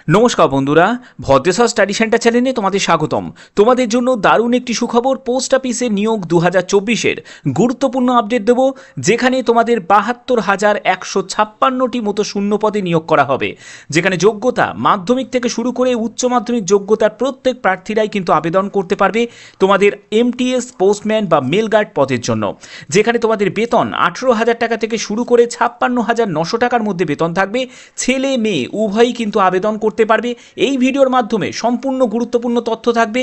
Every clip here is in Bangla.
নমস্কার বন্ধুরা, ভদ্রেশ্বর স্টাডি সেন্টার চ্যানেলে তোমাদের স্বাগতম। তোমাদের জন্য দারুণ একটি সুখবর, পোস্ট অফিসে নিয়োগ 2024-এর গুরুত্বপূর্ণ আপডেট দেব, যেখানে তোমাদের 72,156টি মতো শূন্য পদে নিয়োগ করা হবে। যেখানে যোগ্যতা মাধ্যমিক থেকে শুরু করে উচ্চ মাধ্যমিক যোগ্যতার প্রত্যেক প্রার্থীরাই কিন্তু আবেদন করতে পারবে তোমাদের এমটিএস পোস্টম্যান বা মেল গার্ড পদের জন্য। যেখানে তোমাদের বেতন 18,000 টাকা থেকে শুরু করে 56,900 টাকার মধ্যে বেতন থাকবে। ছেলে মেয়ে উভয়ই কিন্তু আবেদন করতে পারবে। এই ভিডিওর মাধ্যমে সম্পূর্ণ গুরুত্বপূর্ণ তথ্য থাকবে।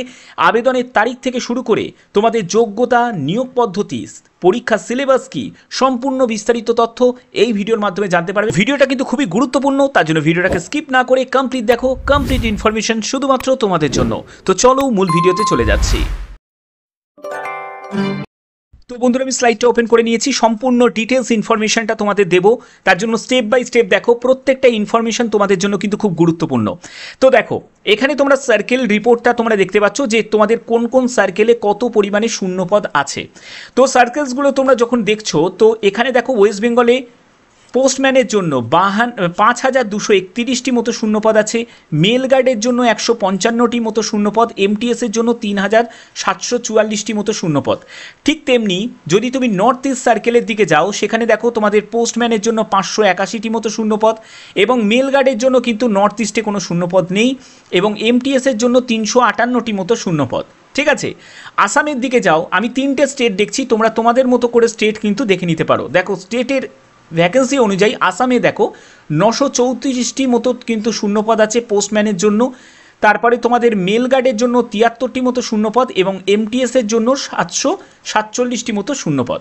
আবেদনের তারিখ থেকে শুরু করে তোমাদের যোগ্যতা, নিয়োগ পদ্ধতি, পরীক্ষার সিলেবাস কি, সম্পূর্ণ বিস্তারিত তথ্য এই ভিডিওর মাধ্যমে জানতে পারবে। ভিডিওটা কিন্তু খুবই গুরুত্বপূর্ণ, তার জন্য ভিডিওটাকে স্কিপ না করে কমপ্লিট দেখো। কমপ্লিট ইনফরমেশন শুধুমাত্র তোমাদের জন্য। তো চলো মূল ভিডিওতে চলে যাচ্ছি। তো বন্ধুরা, আমি স্লাইডটা ওপেন করে নিয়েছি, সম্পূর্ণ ডিটেলস ইনফরমেশনটা তোমাদের দেবো। তার জন্য স্টেপ বাই স্টেপ দেখো, প্রত্যেকটা ইনফরমেশন তোমাদের জন্য কিন্তু খুব গুরুত্বপূর্ণ। তো দেখো, এখানে তোমরা সার্কেল রিপোর্টটা তোমরা দেখতে পাচ্ছ যে তোমাদের কোন কোন সার্কেলে কত পরিমাণে শূন্যপদ আছে। তো সার্কেলসগুলো তোমরা যখন দেখছো, তো এখানে দেখো ওয়েস্ট বেঙ্গলে পোস্টম্যানের জন্য 5,231টি মতো শূন্যপদ আছে, মেল গার্ডের জন্য 155টি মতো শূন্যপদ, এমটিএসের জন্য 3,744টি মতো শূন্যপদ। ঠিক তেমনি যদি তুমি নর্থ ইস্ট সার্কেলের দিকে যাও, সেখানে দেখো তোমাদের পোস্টম্যানের জন্য 581টি মতো শূন্যপদ, এবং মেল গার্ডের জন্য কিন্তু নর্থ ইস্টে কোনো শূন্যপদ নেই, এবং এমটিএসের জন্য 358টি মতো শূন্যপদ। ঠিক আছে, আসামের দিকে যাও, আমি 3টে স্টেট দেখছি, তোমরা তোমাদের মতো করে স্টেট কিন্তু দেখে নিতে পারো। দেখো স্টেটের ভ্যাকেন্সি অনুযায়ী আসামে দেখো 934টি মতো কিন্তু শূন্যপদ আছে পোস্টম্যানের জন্য। তারপরে তোমাদের মেল গার্ডের জন্য 73টি মতো শূন্যপদ, এবং এমটিএসের জন্য 747টি মতো শূন্যপদ।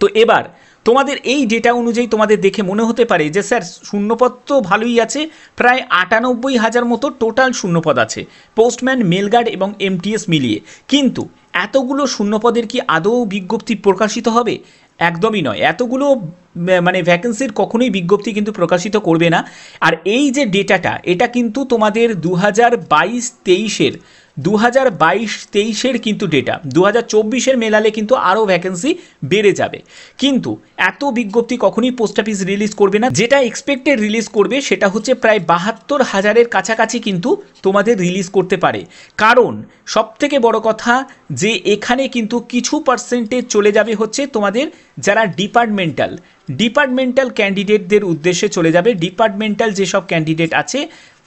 তো এবার তোমাদের এই ডেটা অনুযায়ী তোমাদের দেখে মনে হতে পারে যে স্যার শূন্যপদ তো ভালোই আছে, প্রায় 98,000 মতো টোটাল শূন্যপদ আছে পোস্টম্যান, মেল গার্ড এবং এমটিএস মিলিয়ে। কিন্তু এতগুলো শূন্যপদের কি আদৌ বিজ্ঞপ্তি প্রকাশিত হবে? একদমই নয়। এতগুলো মানে ভ্যাকেন্সির কখনোই বিজ্ঞপ্তি কিন্তু প্রকাশিত করবে না। আর এই যে ডেটাটা, এটা কিন্তু তোমাদের 2022-23-এর কিন্তু ডেটা। 2024-এর মেলালে কিন্তু আরও ভ্যাকেন্সি বেড়ে যাবে, কিন্তু এত বিজ্ঞপ্তি কখনোই পোস্ট অফিস রিলিজ করবে না। যেটা এক্সপেক্টেড রিলিজ করবে সেটা হচ্ছে প্রায় 72,000-এর কাছাকাছি কিন্তু তোমাদের রিলিজ করতে পারে। কারণ সবথেকে বড় কথা যে এখানে কিন্তু কিছু পার্সেন্টেজ চলে যাবে হচ্ছে তোমাদের যারা ডিপার্টমেন্টাল ক্যান্ডিডেটদের উদ্দেশ্যে চলে যাবে। ডিপার্টমেন্টাল যেসব ক্যান্ডিডেট আছে,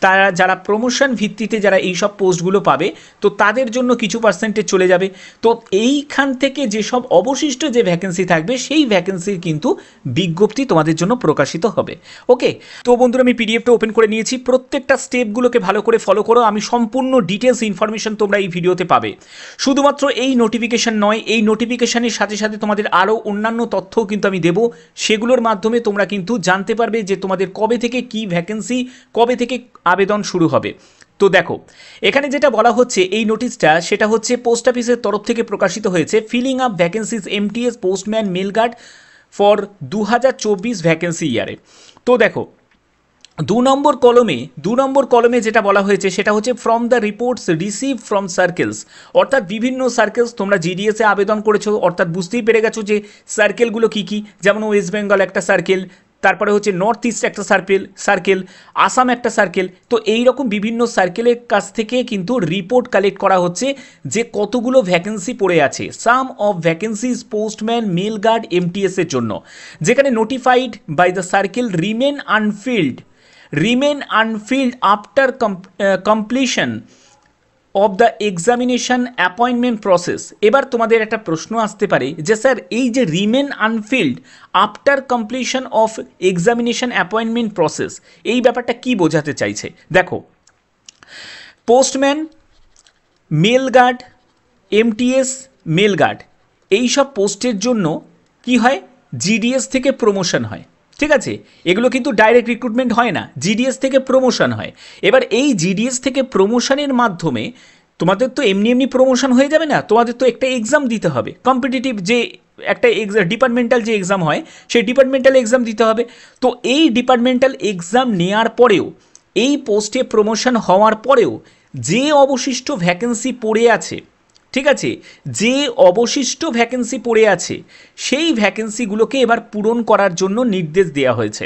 তারা যারা প্রমোশন ভিত্তিতে যারা এইসব পোস্টগুলো পাবে, তো তাদের জন্য কিছু পার্সেন্টেজ চলে যাবে। তো এইখান থেকে যেসব অবশিষ্ট যে ভ্যাকেন্সি থাকবে, সেই ভ্যাকেন্সির কিন্তু বিজ্ঞপ্তি তোমাদের জন্য প্রকাশিত হবে। ওকে, তো বন্ধুরা, আমি পিডিএফটা ওপেন করে নিয়েছি, প্রত্যেকটা স্টেপগুলোকে ভালো করে ফলো করো। আমি সম্পূর্ণ ডিটেলস ইনফরমেশন তোমরা এই ভিডিওতে পাবে। শুধুমাত্র এই নোটিফিকেশান নয়, এই নোটিফিকেশানের সাথে সাথে তোমাদের আরও অন্যান্য তথ্যও কিন্তু আমি দেবো। সেগুলোর মাধ্যমে তোমরা কিন্তু জানতে পারবে যে তোমাদের কবে থেকে কি ভ্যাকেন্সি, কবে থেকে আবেদন শুরু হবে। তো দেখো, এখানে যেটা বলা হচ্ছে এই নোটিশটা, সেটা হচ্ছে পোস্ট অফিসের তরফ থেকে প্রকাশিত হয়েছে, filling up vacancies MTS postman mail guard for 2024 vacancy ইয়ারে। তো দেখো, 2 নম্বর কলমে যেটা বলা হয়েছে সেটা হচ্ছে from the reports receive from circles. অর্থাৎ বিভিন্ন সার্কেলস, তোমরা জিডিএসে আবেদন করেছো, অর্থাৎ বুঝতেই পেরে গেছো যে সার্কেলগুলো কী কী। যেমন ওয়েস্ট বেঙ্গল একটা সার্কেল, তারপরে হচ্ছে নর্থ ইস্ট একটা সার্কেল, আসাম একটা সার্কেল। তো এই রকম বিভিন্ন সার্কেলের কাছ থেকে কিন্তু রিপোর্ট কালেক্ট করা হচ্ছে যে কতগুলো ভ্যাকেন্সি পড়ে আছে। Some of vacancies postman, mail guard, এমটিএসের জন্য, যেখানে notified by the circle remain unfilled after completion of the examination appointment process. এবার তোমাদের একটা প্রশ্ন আসতে পারে যে স্যার এই যে remain unfilled after completion of examination appointment process, এই ব্যাপারটা কি বোঝাতে চাইছে? দেখো, postman, mail guard, MTS, mail guard, এইসব পোস্টের জন্য কি হয়, জিডিএস থেকে প্রমোশন হয়। ঠিক আছে, এগুলো কিন্তু ডাইরেক্ট রিক্রুটমেন্ট হয় না, জিডিএস থেকে প্রমোশন হয়। এবার এই জিডিএস থেকে প্রমোশনের মাধ্যমে তোমাদের তো এমনি প্রমোশন হয়ে যাবে না, তোমাদের তো একটা এক্সাম দিতে হবে, কম্পিটিটিভ যে একটা ডিপার্টমেন্টাল যে এক্সাম হয়, সেই ডিপার্টমেন্টাল এক্সাম দিতে হবে। তো এই ডিপার্টমেন্টাল এক্সাম নেওয়ার পরেও, এই পোস্টে প্রমোশন হওয়ার পরেও যে অবশিষ্ট ভ্যাকেন্সি পড়ে আছে, ঠিক আছে, যে অবশিষ্ট ভ্যাকেন্সি পড়ে আছে সেই ভ্যাকেন্সিগুলোকে এবার পূরণ করার জন্য নির্দেশ দেওয়া হয়েছে।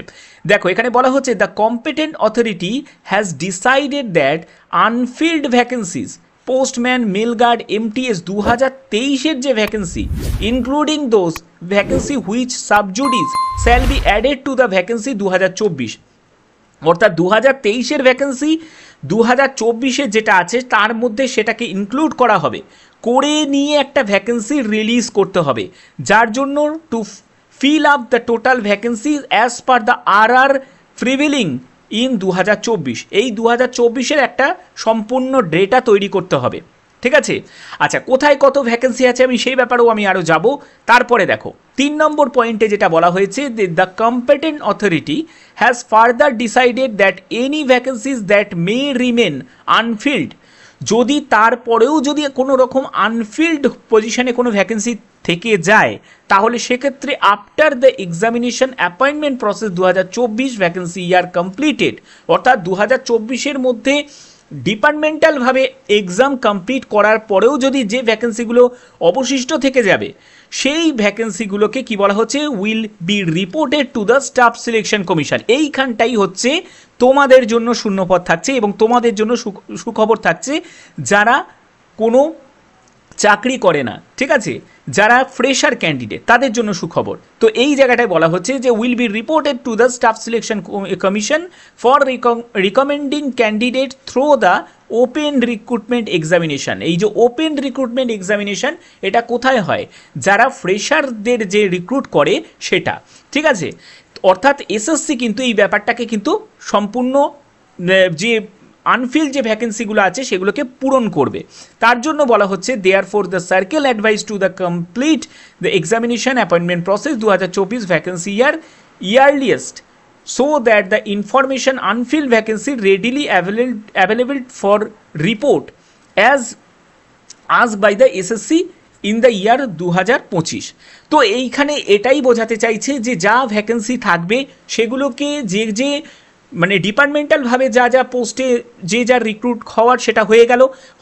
দেখো এখানে বলা হচ্ছে the competent authority has decided that unfilled vacancies postman mail guard MTS 2023-এর যে vacancy including those vacancy which sub judice shall be added to the vacancy 2024, অর্থাৎ 2023-এর ভ্যাকেন্সি 2024-এ যেটা আছে তার মধ্যে সেটাকে ইনক্লুড করা হবে, করে নিয়ে একটা ভ্যাকেন্সি রিলিজ করতে হবে, যার জন্য to fill up the total vacancy as per the R prevailing in 2024। এই 2024-এর একটা সম্পূর্ণ ডেটা তৈরি করতে হবে, ঠিক আছে। আচ্ছা, কোথায় কত ভ্যাকেন্সি আছে আমি সেই ব্যাপারেও আমি আরও যাব। তারপরে দেখো 3 নম্বর পয়েন্টে যেটা বলা হয়েছে, the competent authority has further decided that any vacancies that may remain Anfield, যদি তারপরেও যদি কোনো রকম আনফিল্ড পজিশনে কোনো ভ্যাকেন্সি থেকে যায় তাহলে সেক্ষেত্রে after the examination appointment process 2024 vacancy year completed, অর্থাৎ 2024-এর মধ্যে ডিপার্টমেন্টালভাবে এক্সাম কমপ্লিট করার পরেও যদি যে ভ্যাকেন্সিগুলো অবশিষ্ট থেকে যাবে সেই ভ্যাকেন্সিগুলোকে কি বলা হচ্ছে, will be reported to the Staff Selection Commission. এইখানটাই হচ্ছে তোমাদের জন্য শূন্যপদ থাকছে এবং তোমাদের জন্য সুখবর থাকছে যারা কোনো চাকরি করে না, ঠিক আছে, যারা ফ্রেশার ক্যান্ডিডেট তাদের জন্য সুখবর। তো এই জায়গাটায় বলা হচ্ছে যে will be reported to the Staff Selection commission for recommending candidate through the open recruitment examination. এই যে ওপেন রিক্রুটমেন্ট এক্সামিনেশন এটা কোথায় হয়, যারা ফ্রেশারদের যে রিক্রুট করে সেটা, ঠিক আছে। অর্থাৎ এসএসসি কিন্তু এই ব্যাপারটাকে কিন্তু সম্পূর্ণ যে আনফিল্ড যে ভ্যাকেন্সিগুলো আছে সেগুলোকে পূরণ করবে। তার জন্য বলা হচ্ছে therefore the circle advise to the complete the examination appointment process 2024 vacancy earliest so that the information unfilled vacancy readily available for report as asked by the SSC in the year 2025। তো এইখানে এটাই বোঝাতে চাইছে যে যা ভ্যাকেন্সি থাকবে সেগুলোকে যে মানে ডিপার্টমেন্টালভাবে যা পোস্টে যা রিক্রুট হওয়ার সেটা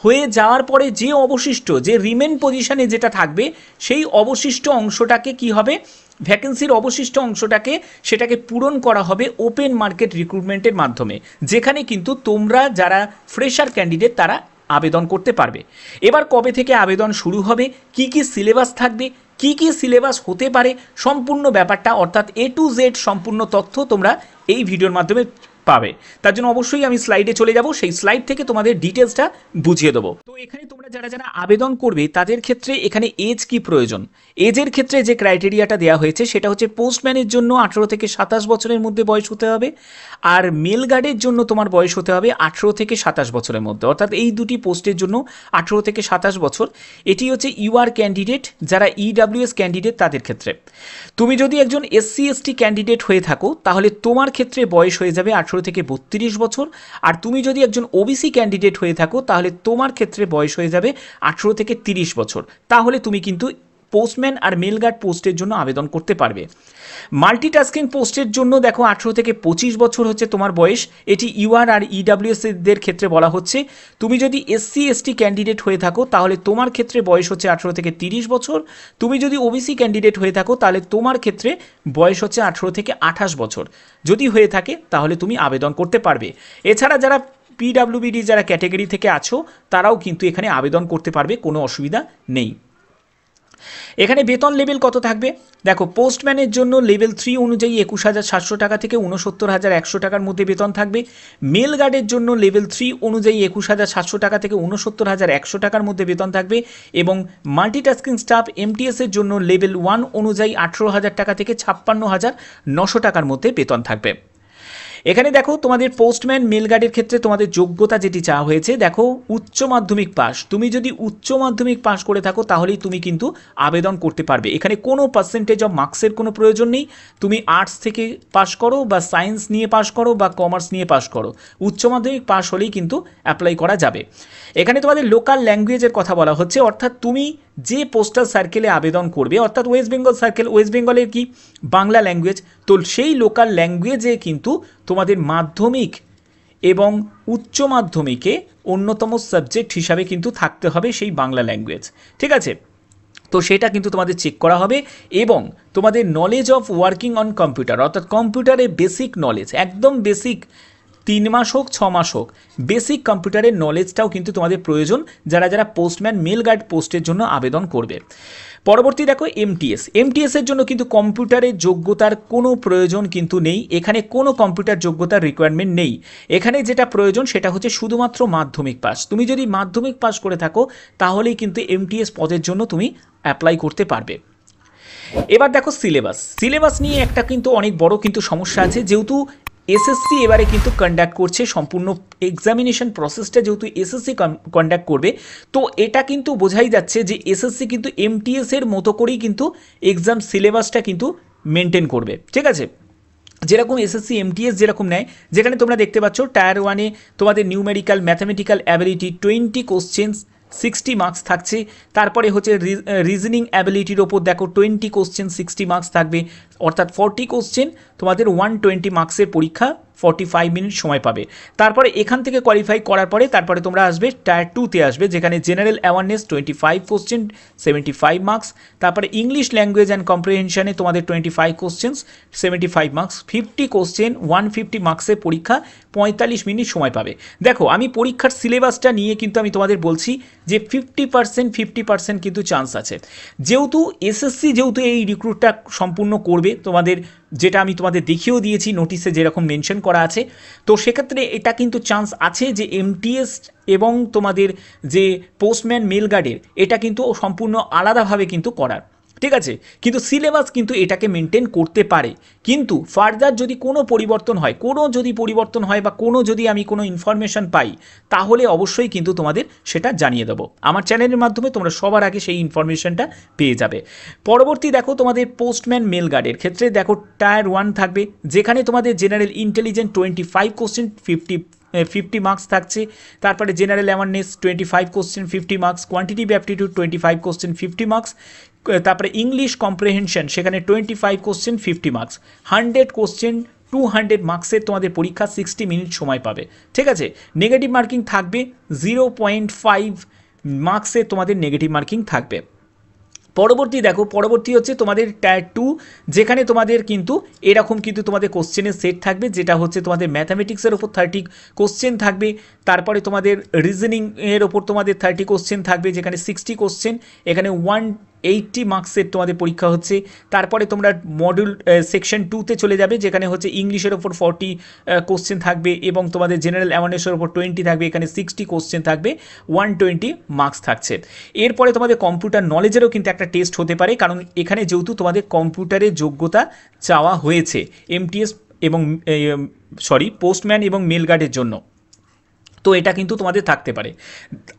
হয়ে যাওয়ার পরে যে অবশিষ্ট যে রিমেন পজিশনে যেটা থাকবে সেই অবশিষ্ট অংশটাকে কি হবে, ভ্যাকেন্সির অবশিষ্ট অংশটাকে সেটাকে পূরণ করা হবে ওপেন মার্কেট রিক্রুটমেন্টের মাধ্যমে, যেখানে কিন্তু তোমরা যারা ফ্রেশার ক্যান্ডিডেট তারা আবেদন করতে পারবে। এবার কবে থেকে আবেদন শুরু হবে, কি কি সিলেবাস থাকবে, কি কি সিলেবাস হতে পারে, সম্পূর্ণ ব্যাপারটা অর্থাৎ A to Z সম্পূর্ণ তথ্য তোমরা এই ভিডিওর মাধ্যমে পাবে। তার জন্য অবশ্যই আমি স্লাইডে চলে যাব, সেই স্লাইড থেকে তোমাদের ডিটেলসটা বুঝিয়ে দেবো। তো এখানে তোমরা যারা আবেদন করবে তাদের ক্ষেত্রে এখানে এজ কি প্রয়োজন, এজের ক্ষেত্রে যে ক্রাইটেরিয়াটা দেওয়া হয়েছে সেটা হচ্ছে পোস্টম্যানের জন্য 18 থেকে 27 বছরের মধ্যে বয়স হতে হবে, আর মেল গার্ডের জন্য তোমার বয়স হতে হবে 18 থেকে 27 বছরের মধ্যে, অর্থাৎ এই দুটি পোস্টের জন্য 18 থেকে 27 বছর। এটি হচ্ছে ইউআর ক্যান্ডিডেট, যারা ইডাব্লিউএস ক্যান্ডিডেট তাদের ক্ষেত্রে। তুমি যদি একজন SC ST ক্যান্ডিডেট হয়ে থাকো তাহলে তোমার ক্ষেত্রে বয়স হয়ে যাবে 18 থেকে 32 বছর, আর তুমি যদি একজন ওবিসি ক্যান্ডিডেট হয়ে থাকো তাহলে তোমার ক্ষেত্রে বয়স হয়ে যাবে 18 থেকে 30 বছর। তাহলে তুমি কিন্তু পোস্টম্যান আর মেল গার্ড পোস্টের জন্য আবেদন করতে পারবে। মাল্টিটাস্কিং পোস্টের জন্য দেখো 18 থেকে 25 বছর হচ্ছে তোমার বয়স, এটি ইউআর আর ইডাব্লিউএস দের ক্ষেত্রে বলা হচ্ছে। তুমি যদি SC ST ক্যান্ডিডেট হয়ে থাকো তাহলে তোমার ক্ষেত্রে বয়স হচ্ছে 18 থেকে 30 বছর, তুমি যদি ওবিসি ক্যান্ডিডেট হয়ে থাকো তাহলে তোমার ক্ষেত্রে বয়স হচ্ছে 18 থেকে 28 বছর। যদি হয়ে থাকে তাহলে তুমি আবেদন করতে পারবে। এছাড়া যারা পিডাব্লিউবিডি যারা ক্যাটেগরি থেকে আছো তারাও কিন্তু এখানে আবেদন করতে পারবে, কোনো অসুবিধা নেই। এখানে বেতন লেভেল কত থাকবে, দেখো পোস্টম্যানের জন্য লেভেল 3 অনুযায়ী 21,700 টাকা থেকে 69,100 টাকার মধ্যে বেতন থাকবে। মেল গার্ডের জন্য লেভেল 3 অনুযায়ী 21,700 টাকা থেকে 69,100 টাকার মধ্যে বেতন থাকবে, এবং মাল্টিটাস্কিং স্টাফ MTS এর জন্য লেভেল 1 অনুযায়ী 18,000 টাকা থেকে 56,900 টাকার মধ্যে বেতন থাকবে। এখানে দেখো তোমাদের পোস্টম্যান মেল গার্ডের ক্ষেত্রে তোমাদের যোগ্যতা যেটি চাওয়া হয়েছে, দেখো উচ্চ মাধ্যমিক পাস। তুমি যদি উচ্চ মাধ্যমিক পাস করে থাকো তাহলেই তুমি কিন্তু আবেদন করতে পারবে। এখানে কোনো পার্সেন্টেজ অফ মার্কসের কোনো প্রয়োজন নেই, তুমি আর্টস থেকে পাস করো বা সায়েন্স নিয়ে পাস করো বা কমার্স নিয়ে পাস করো, উচ্চ মাধ্যমিক পাস হলেই কিন্তু অ্যাপ্লাই করা যাবে। এখানে তোমাদের লোকাল ল্যাঙ্গুয়েজের কথা বলা হচ্ছে, অর্থাৎ তুমি যে পোস্টাল সার্কেলে আবেদন করবে, অর্থাৎ ওয়েস্ট বেঙ্গল সার্কেল, ওয়েস্ট বেঙ্গলের কি বাংলা ল্যাঙ্গুয়েজ, তো সেই লোকাল ল্যাঙ্গুয়েজে কিন্তু তোমাদের মাধ্যমিক এবং উচ্চ মাধ্যমিকে অন্যতম সাবজেক্ট হিসাবে কিন্তু থাকতে হবে সেই বাংলা ল্যাঙ্গুয়েজ, ঠিক আছে। তো সেটা কিন্তু তোমাদের চেক করা হবে এবং তোমাদের knowledge of working on computer অর্থাৎ কম্পিউটারের বেসিক নলেজ, একদম বেসিক 3 মাস হোক 6 মাস হোক, বেসিক কম্পিউটারের নলেজটাও কিন্তু তোমাদের প্রয়োজন যারা যারা পোস্টম্যান মেল গার্ড পোস্টের জন্য আবেদন করবে। পরবর্তী দেখো এমটিএসের জন্য কিন্তু কম্পিউটারের যোগ্যতার কোনো প্রয়োজন কিন্তু নেই, এখানে কোনো কম্পিউটার যোগ্যতার রিকোয়ারমেন্ট নেই। এখানে যেটা প্রয়োজন সেটা হচ্ছে শুধুমাত্র মাধ্যমিক পাস। তুমি যদি মাধ্যমিক পাস করে থাকো তাহলেই কিন্তু এমটিএস পদের জন্য তুমি অ্যাপ্লাই করতে পারবে। এবার দেখো সিলেবাস নিয়ে একটা কিন্তু অনেক বড় কিন্তু সমস্যা আছে, যেহেতু এসএসসি এবারে কিন্তু কন্ডাক্ট করছে সম্পূর্ণ এক্সামিনেশন প্রসেসটা, যেহেতু এসএসসি কন্ডাক্ট করবে, তো এটা কিন্তু বোঝাই যাচ্ছে যে এসএসসি কিন্তু এমটিএস এর মতো করেই কিন্তু এক্সাম সিলেবাসটা কিন্তু মেনটেন করবে, ঠিক আছে। যেরকম এসএসসি এমটিএস যেরকম নেয়, যেখানে তোমরা দেখতে পাচ্ছ টায়ার 1-এ তোমাদের numerical mathematical ability 20 questions 60 marks থাকছে, তারপরে হচ্ছে রিজনিং অ্যাবিলিটির ওপর দেখো 20 কোশ্চেন 60 মার্কস থাকবে, অর্থাৎ 40 কোশ্চেন তোমাদের 120 মার্কসের পরীক্ষা 45 মিনিট সময় পাবে। তারপরে এখান থেকে কোয়ালিফাই করার পরে তারপরে তোমরা আসবে টায়ার 2-তে আসবে, যেখানে জেনারেল অ্যাওয়ারনেস 25 কোশ্চেন 75 মার্কস, তারপরে ইংলিশ ল্যাঙ্গুয়েজ অ্যান্ড কম্প্রিহেনশনে তোমাদের 25 কোশ্চেন্স 75 মার্কস, 50 কোশ্চেন 150 মার্কসের পরীক্ষা 45 মিনিট সময় পাবে। দেখো আমি পরীক্ষার সিলেবাসটা নিয়ে কিন্তু আমি তোমাদের বলছি যে 50% কিন্তু চান্স আছে, যেহেতু এসএসসি যেহেতু এই রিক্রুটটা সম্পূর্ণ করবে তোমাদের, যেটা আমি তোমাদের দেখিয়েও দিয়েছি নোটিশে যেরকম মেনশন করা আছে, তো সেক্ষেত্রে এটা কিন্তু চান্স আছে যে এমটিএস এবং তোমাদের যে পোস্টম্যান মেল গার্ডের এটা কিন্তু সম্পূর্ণ আলাদাভাবে কিন্তু করার, ঠিক আছে। কিন্তু সিলেবাস কিন্তু এটাকে মেনটেন করতে পারে, কিন্তু ফার্দার যদি কোনো পরিবর্তন হয় বা যদি আমি কোনো ইনফরমেশন পাই তাহলে অবশ্যই কিন্তু তোমাদের সেটা জানিয়ে দেবো। আমার চ্যানেলের মাধ্যমে তোমরা সবার আগে সেই ইনফরমেশনটা পেয়ে যাবে। পরবর্তী দেখো তোমাদের পোস্টম্যান মেল গার্ডের ক্ষেত্রে দেখো টায়ার 1 থাকবে, যেখানে তোমাদের জেনারেল ইন্টেলিজেন্স 25 কোশ্চেন 50 মার্কস থাকছে, তারপরে general awareness 25 question 50 marks, quantitative aptitude 25 question 50 marks, তারপরে ইংলিশ কম্প্রিহেনশন সেখানে 25 কোশ্চেন 50 মার্কস, 100 কোশ্চেন 200 মার্কসের তোমাদের পরীক্ষা 60 মিনিট সময় পাবে, ঠিক আছে। নেগেটিভ মার্কিং থাকবে 0.5 মার্কসের তোমাদের নেগেটিভ মার্কিং থাকবে। পরবর্তী হচ্ছে তোমাদের টায়ার 2, যেখানে তোমাদের কিন্তু এরকম কিন্তু তোমাদের কোশ্চেনের সেট থাকবে, যেটা হচ্ছে তোমাদের ম্যাথামেটিক্সের ওপর 30 কোশ্চেন থাকবে, তারপরে তোমাদের রিজনিং এর ওপর তোমাদের 30 কোশ্চেন থাকবে, যেখানে 60 কোশ্চেন, এখানে 180 মার্কসের তোমাদের পরীক্ষা হচ্ছে। তারপরে তোমরা মডিউল সেকশন 2-তে চলে যাবে, যেখানে হচ্ছে ইংলিশের ওপর 40 কোশ্চেন থাকবে এবং তোমাদের জেনারেল অ্যাওয়ারনেসের ওপর 20 থাকবে, এখানে 60 কোশ্চেন থাকবে, 120 মার্কস থাকছে। এরপরে তোমাদের কম্পিউটার নলেজেরও কিন্তু একটা টেস্ট হতে পারে, কারণ এখানে যেহেতু তোমাদের কম্পিউটারের যোগ্যতা চাওয়া হয়েছে এমটিএস এবং পোস্টম্যান এবং মেল গার্ডের জন্য, তো এটা কিন্তু তোমাদের থাকতে পারে।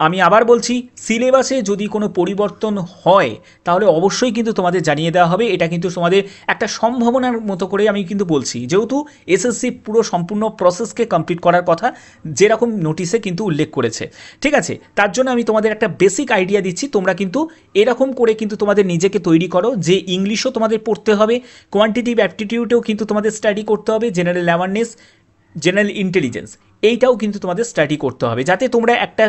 আমি আবার বলছি, সিলেবাসে যদি কোনো পরিবর্তন হয় তাহলে অবশ্যই কিন্তু তোমাদের জানিয়ে দেওয়া হবে, এটা কিন্তু তোমাদের একটা সম্ভাবনার মতো করে আমি কিন্তু বলছি, যেহেতু এসএসসি পুরো সম্পূর্ণ প্রসেসকে কমপ্লিট করার কথা যেরকম নোটিশে কিন্তু উল্লেখ করেছে, ঠিক আছে। তার জন্য আমি তোমাদের একটা বেসিক আইডিয়া দিচ্ছি, তোমরা কিন্তু এরকম করে কিন্তু তোমাদের নিজেকে তৈরি করো যে ইংলিশও তোমাদের পড়তে হবে, কোয়ান্টিটিভ অ্যাপটিটিউডেও কিন্তু তোমাদের স্টাডি করতে হবে, জেনারেল অ্যাওয়ারনেস, জেনারেল ইন্টেলিজেন্স এইটাও কিন্তু তোমাদের স্টাডি করতে হবে, যাতে তোমরা একটা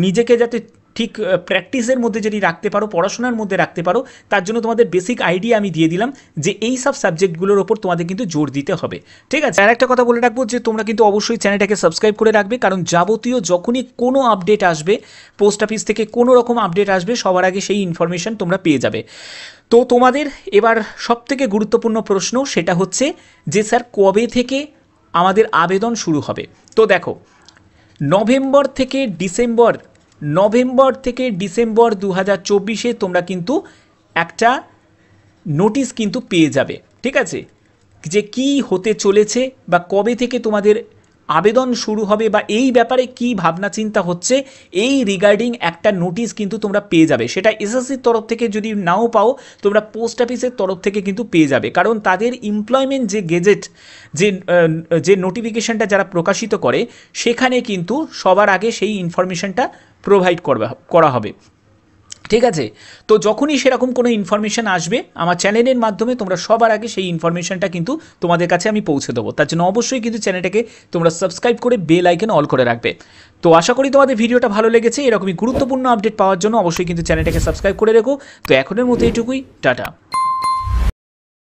নিজেকে যাতে ঠিক প্র্যাকটিসের মধ্যে যদি রাখতে পারো, পড়াশোনার মধ্যে রাখতে পারো, তার জন্য তোমাদের বেসিক আইডিয়া আমি দিয়ে দিলাম যে এই সব সাবজেক্টগুলোর ওপর তোমাদের কিন্তু জোর দিতে হবে, ঠিক আছে। আর একটা কথা বলে রাখবো যে তোমরা কিন্তু অবশ্যই চ্যানেলটাকে সাবস্ক্রাইব করে রাখবে, কারণ যাবতীয় যখনই কোনো আপডেট আসবে, পোস্ট অফিস থেকে কোনো রকম আপডেট আসবে, সবার আগে সেই ইনফরমেশন তোমরা পেয়ে যাবে। তো তোমাদের এবার সবথেকে গুরুত্বপূর্ণ প্রশ্ন সেটা হচ্ছে যে স্যার কবে থেকে আমাদের আবেদন শুরু হবে। তো দেখো নভেম্বর থেকে ডিসেম্বর 2024-এ তোমরা কিন্তু একটা নোটিশ কিন্তু পেয়ে যাবে, ঠিক আছে, যে কি হতে চলেছে বা কবে থেকে তোমাদের আবেদন শুরু হবে বা এই ব্যাপারে কি ভাবনা চিন্তা হচ্ছে, এই রিগার্ডিং একটা নোটিশ কিন্তু তোমরা পেয়ে যাবে। সেটা এসএসসির তরফ থেকে যদি নাও পাও, তোমরা পোস্ট অফিসের তরফ থেকে কিন্তু পেয়ে যাবে, কারণ তাদের এমপ্লয়মেন্ট যে গেজেট যে নোটিফিকেশনটা যারা প্রকাশিত করে, সেখানে কিন্তু সবার আগে সেই ইনফরমেশনটা প্রোভাইড করা হবে। ঠিক আছে। তো যখনই সেরকম কোনো ইনফরমেশান আসবে আমার চ্যানেলের মাধ্যমে তোমরা সবার আগে সেই ইনফরমেশানটা কিন্তু তোমাদের কাছে আমি পৌঁছে দেবো। তার জন্য অবশ্যই কিন্তু চ্যানেলটাকে তোমরা সাবস্ক্রাইব করে বেল আইকন অল করে রাখবে। তো আশা করি তোমাদের ভিডিওটা ভালো লেগেছে। এরকমই গুরুত্বপূর্ণ আপডেট পাওয়ার জন্য অবশ্যই কিন্তু চ্যানেলটাকে সাবস্ক্রাইব করে রেখো। তো এখনের মতো এইটুকুই, টাটা।